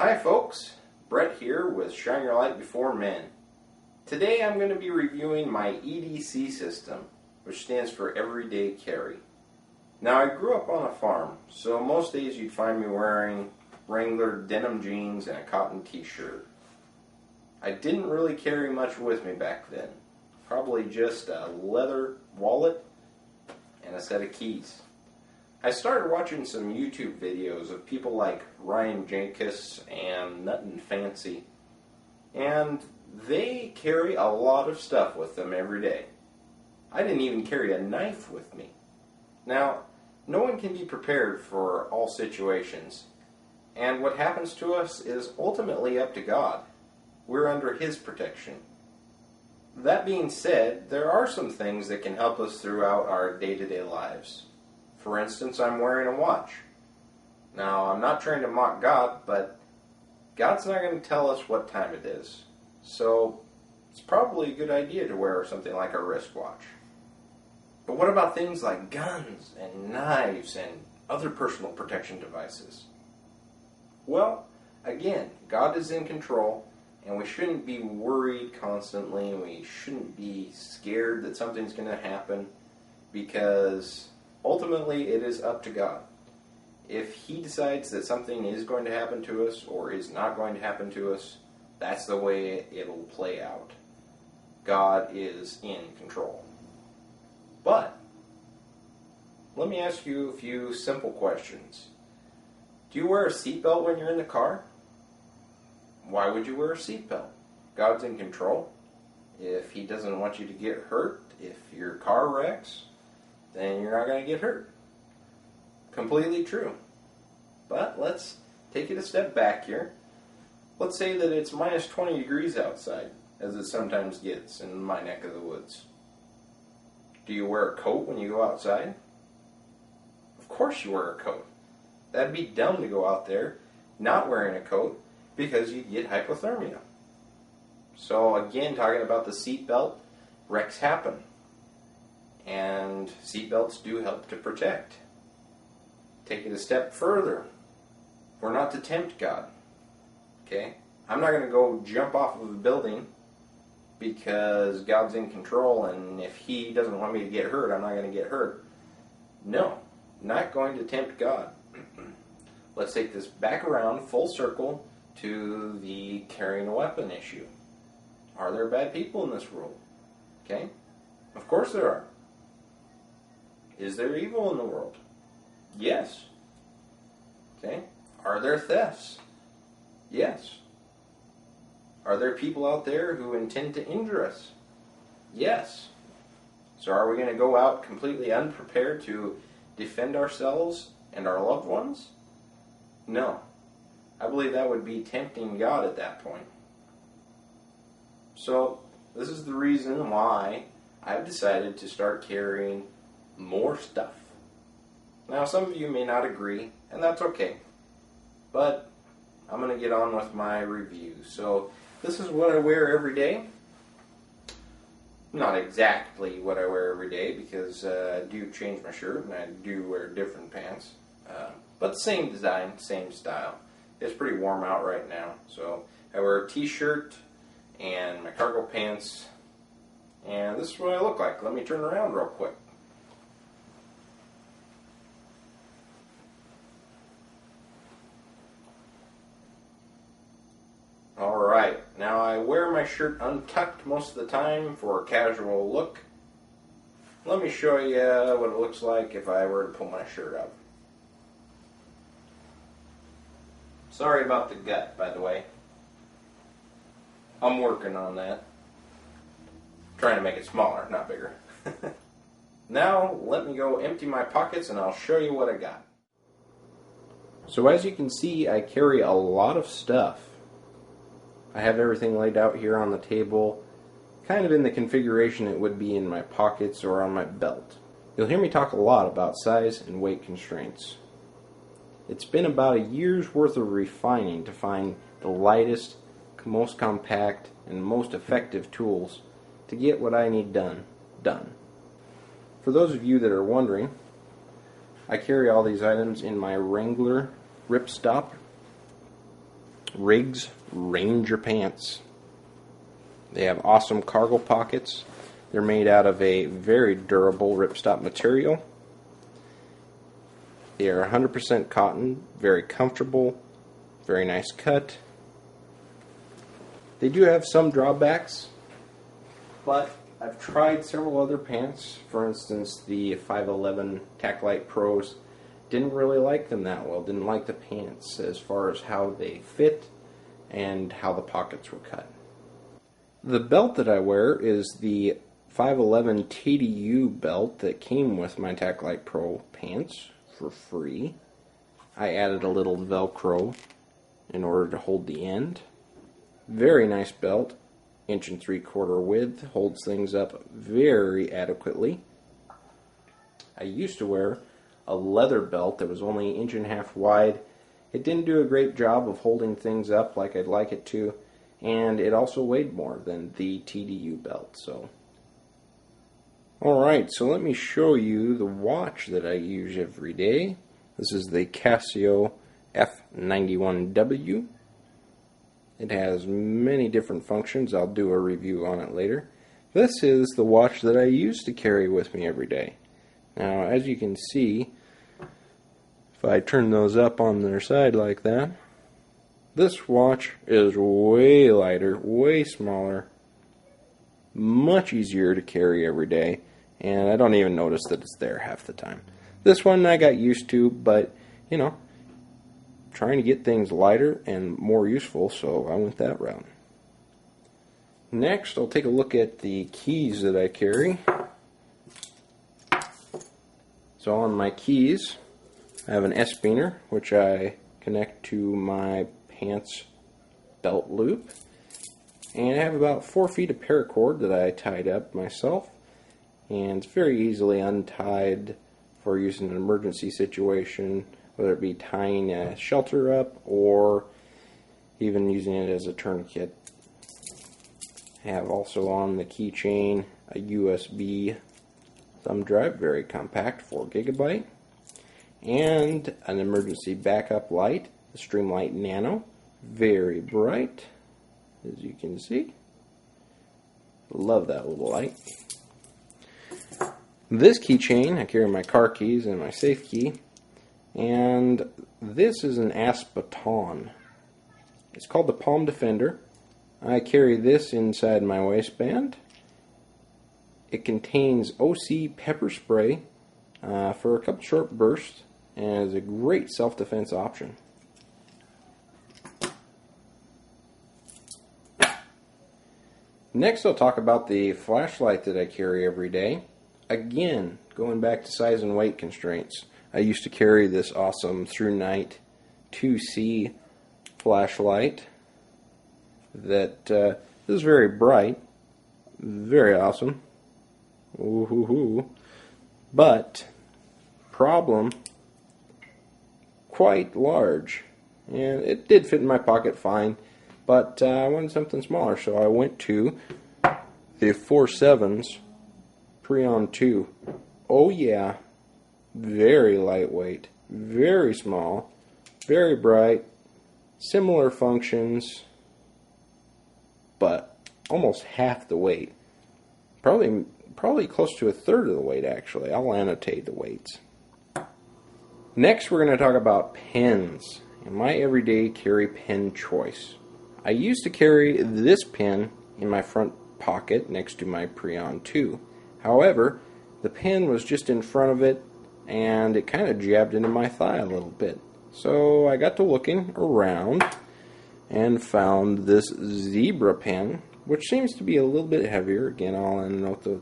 Hi folks, Brett here with Shine Your Light Before Men. Today I'm going to be reviewing my EDC system, which stands for Everyday Carry. Now I grew up on a farm, so most days you'd find me wearing Wrangler denim jeans and a cotton t-shirt. I didn't really carry much with me back then. Probably just a leather wallet and a set of keys. I started watching some YouTube videos of people like Ryan Jenkins and Nuttin' Fancy, and they carry a lot of stuff with them every day. I didn't even carry a knife with me. Now, no one can be prepared for all situations, and what happens to us is ultimately up to God. We're under His protection. That being said, there are some things that can help us throughout our day-to-day lives. For instance, I'm wearing a watch. Now, I'm not trying to mock God, but God's not going to tell us what time it is. So, it's probably a good idea to wear something like a wristwatch. But what about things like guns and knives and other personal protection devices? Well, again, God is in control, and we shouldn't be worried constantly, and we shouldn't be scared that something's going to happen, because ultimately, it is up to God. If He decides that something is going to happen to us or is not going to happen to us, that's the way it'll play out. God is in control. But, let me ask you a few simple questions. Do you wear a seatbelt when you're in the car? Why would you wear a seatbelt? God's in control. If He doesn't want you to get hurt, if your car wrecks, then you're not going to get hurt. Completely true. But let's take it a step back here. Let's say that it's minus 20 degrees outside, as it sometimes gets in my neck of the woods. Do you wear a coat when you go outside? Of course you wear a coat. That'd be dumb to go out there not wearing a coat because you'd get hypothermia. So again, talking about the seatbelt, wrecks happen. And seatbelts do help to protect. Take it a step further. We're not to tempt God. Okay? I'm not going to go jump off of a building because God's in control, and if He doesn't want me to get hurt, I'm not going to get hurt. No, not going to tempt God. Let's take this back around, full circle, to the carrying a weapon issue. Are there bad people in this world? Okay? Of course there are. Is there evil in the world? Yes. Okay. Are there thefts? Yes. Are there people out there who intend to injure us? Yes. So are we going to go out completely unprepared to defend ourselves and our loved ones? No. I believe that would be tempting God at that point. So, this is the reason why I've decided to start carrying more stuff. Now, some of you may not agree, and that's okay. But I'm going to get on with my review. So, this is what I wear every day. Not exactly what I wear every day, because I do change my shirt, and I do wear different pants. But same design, same style. It's pretty warm out right now, so I wear a t-shirt and my cargo pants, and this is what I look like. Let me turn around real quick. Alright, now I wear my shirt untucked most of the time for a casual look. Let me show you what it looks like if I were to pull my shirt up. Sorry about the gut, by the way. I'm working on that. Trying to make it smaller, not bigger. Now, let me go empty my pockets and I'll show you what I got. So as you can see, I carry a lot of stuff. I have everything laid out here on the table, kind of in the configuration it would be in my pockets or on my belt. You'll hear me talk a lot about size and weight constraints. It's been about a year's worth of refining to find the lightest, most compact, and most effective tools to get what I need done. For those of you that are wondering, I carry all these items in my Wrangler ripstop Riggs Ranger pants. They have awesome cargo pockets. They're made out of a very durable ripstop material. They are 100% cotton, very comfortable, very nice cut. They do have some drawbacks, but I've tried several other pants. For instance, the 511 Taclite Pros. Didn't really like them that well. Didn't like the pants as far as how they fit and how the pockets were cut. The belt that I wear is the 511 TDU belt that came with my Taclite Pro pants for free. I added a little Velcro in order to hold the end. Very nice belt, 1 3/4 width, holds things up very adequately. I used to wear a leather belt that was only 1.5 inches wide. It didn't do a great job of holding things up like I'd like it to, and it also weighed more than the TDU belt. Alright, so let me show you the watch that I use every day. This is the Casio F91W. It has many different functions. I'll do a review on it later. This is the watch that I use to carry with me every day. Now, as you can see, if I turn those up on their side like that, this watch is way lighter, way smaller, much easier to carry every day, and I don't even notice that it's there half the time. This one I got used to, but, you know, trying to get things lighter and more useful, so I went that route. Next, I'll take a look at the keys that I carry. So on my keys, I have an S-biner, which I connect to my pants belt loop. And I have about 4 feet of paracord that I tied up myself. And it's very easily untied for use in an emergency situation, whether it be tying a shelter up or even using it as a tourniquet. I have also on the keychain a USB thumb drive, very compact, 4 GB, and an emergency backup light, the Streamlight Nano, very bright, as you can see. Love that little light. This keychain, I carry my car keys and my safe key, and this is an ASP baton. It's called the Palm Defender. I carry this inside my waistband. It contains OC pepper spray for a couple short bursts and is a great self-defense option. Next, I'll talk about the flashlight that I carry every day. Again, going back to size and weight constraints. I used to carry this awesome Through Night 2C flashlight that is very bright, very awesome. Ooh-hoo-hoo. But problem, quite large, and it did fit in my pocket fine, but I wanted something smaller, so I went to the 4.7's Preon 2. Oh yeah, very lightweight, very small, very bright, similar functions, but almost half the weight. Probably close to 1/3 of the weight, actually. I'll annotate the weights. Next, we're going to talk about pens and my everyday carry pen choice. I used to carry this pen in my front pocket next to my Preon 2. However, the pen was just in front of it and it kind of jabbed into my thigh a little bit. So I got to looking around and found this Zebra pen, which seems to be a little bit heavier. Again, I'll note the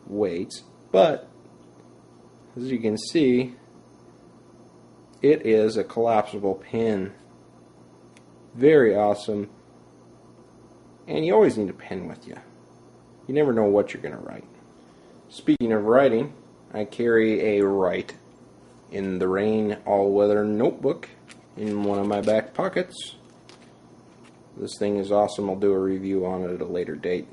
weights, but as you can see, it is a collapsible pen. Very awesome, and you always need a pen with you. You never know what you're going to write. Speaking of writing, I carry a Write in the Rain all-weather notebook in one of my back pockets. This thing is awesome. I'll do a review on it at a later date.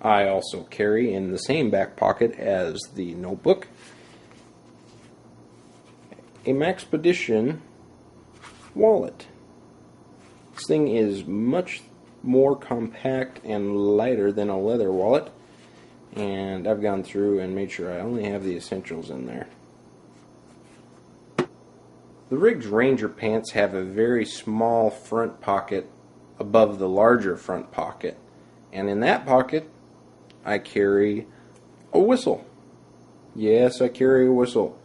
I also carry in the same back pocket as the notebook a Maxpedition wallet. This thing is much more compact and lighter than a leather wallet, and I've gone through and made sure I only have the essentials in there. The Riggs Ranger pants have a very small front pocket above the larger front pocket, and in that pocket I carry a whistle. Yes, I carry a whistle.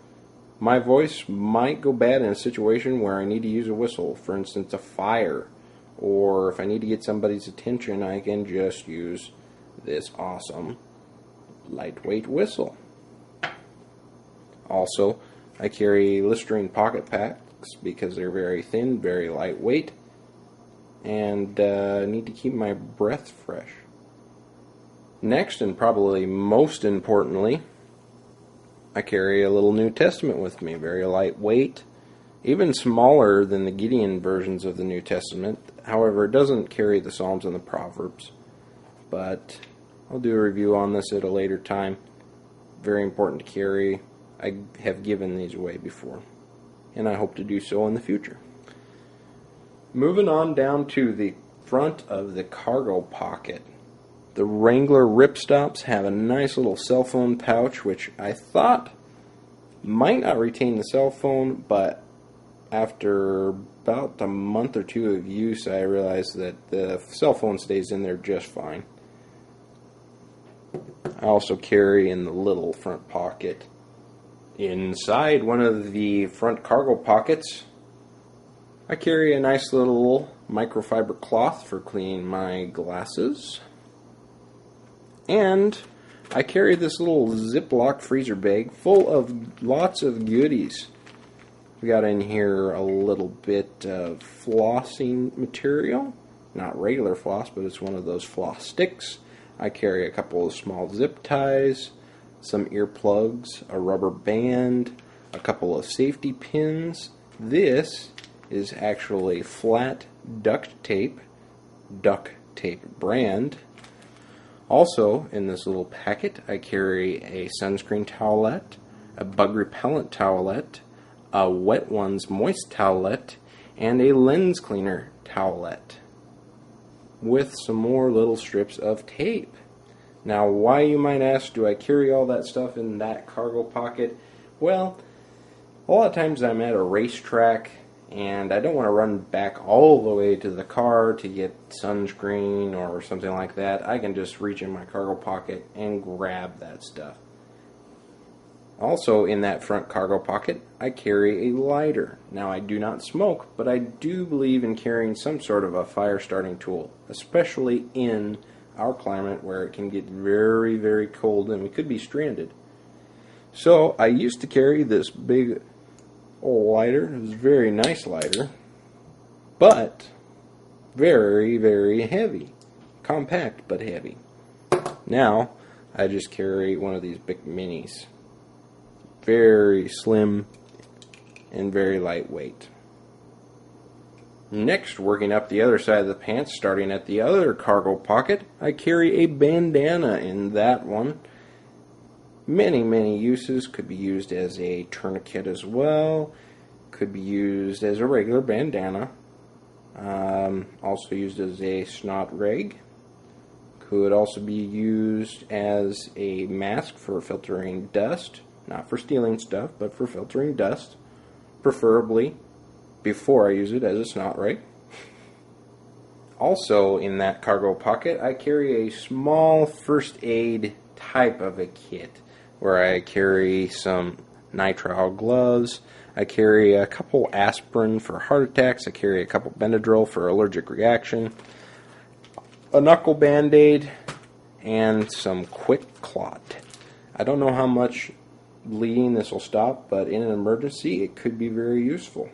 My voice might go bad in a situation where I need to use a whistle, for instance a fire, or if I need to get somebody's attention, I can just use this awesome lightweight whistle. Also, I carry Listerine pocket packs because they're very thin, very lightweight, and need to keep my breath fresh. Next, and probably most importantly, I carry a little New Testament with me, very lightweight, even smaller than the Gideon versions of the New Testament. However, it doesn't carry the Psalms and the Proverbs, but I'll do a review on this at a later time. Very important to carry. I have given these away before, and I hope to do so in the future. Moving on down to the front of the cargo pocket. The Wrangler ripstops have a nice little cell phone pouch, which I thought might not retain the cell phone, but after about a month or two of use, I realized that the cell phone stays in there just fine. I also carry in the little front pocket. Inside one of the front cargo pockets, I carry a nice little microfiber cloth for cleaning my glasses. And I carry this little Ziploc freezer bag full of lots of goodies. We got in here a little bit of flossing material. Not regular floss, but it's one of those floss sticks. I carry a couple of small zip ties, some earplugs, a rubber band, a couple of safety pins. This is actually flat duct tape brand. Also, in this little packet, I carry a sunscreen towelette, a bug repellent towelette, a Wet Ones moist towelette, and a lens cleaner towelette, with some more little strips of tape. Now, why, you might ask, do I carry all that stuff in that cargo pocket? Well, a lot of times I'm at a racetrack and I don't want to run back all the way to the car to get sunscreen or something like that. I can just reach in my cargo pocket and grab that stuff. Also, in that front cargo pocket, I carry a lighter. Now, I do not smoke, but I do believe in carrying some sort of a fire starting tool, especially in our climate where it can get very, very cold and we could be stranded. So, I used to carry this big lighter. It was a very nice lighter, but very, very heavy. Compact, but heavy. Now, I just carry one of these big minis. Very slim and very lightweight. Next, working up the other side of the pants, starting at the other cargo pocket, I carry a bandana in that one. Many, many uses. Could be used as a tourniquet as well. Could be used as a regular bandana. Also used as a snot rag. Could also be used as a mask for filtering dust. Not for stealing stuff, but for filtering dust. Preferably before I use it as a snot rag. Also in that cargo pocket, I carry a small first aid type of a kit, where I carry some nitrile gloves, I carry a couple aspirin for heart attacks, I carry a couple Benadryl for allergic reaction, a knuckle band-aid, and some quick clot. I don't know how much bleeding this will stop, but in an emergency it could be very useful.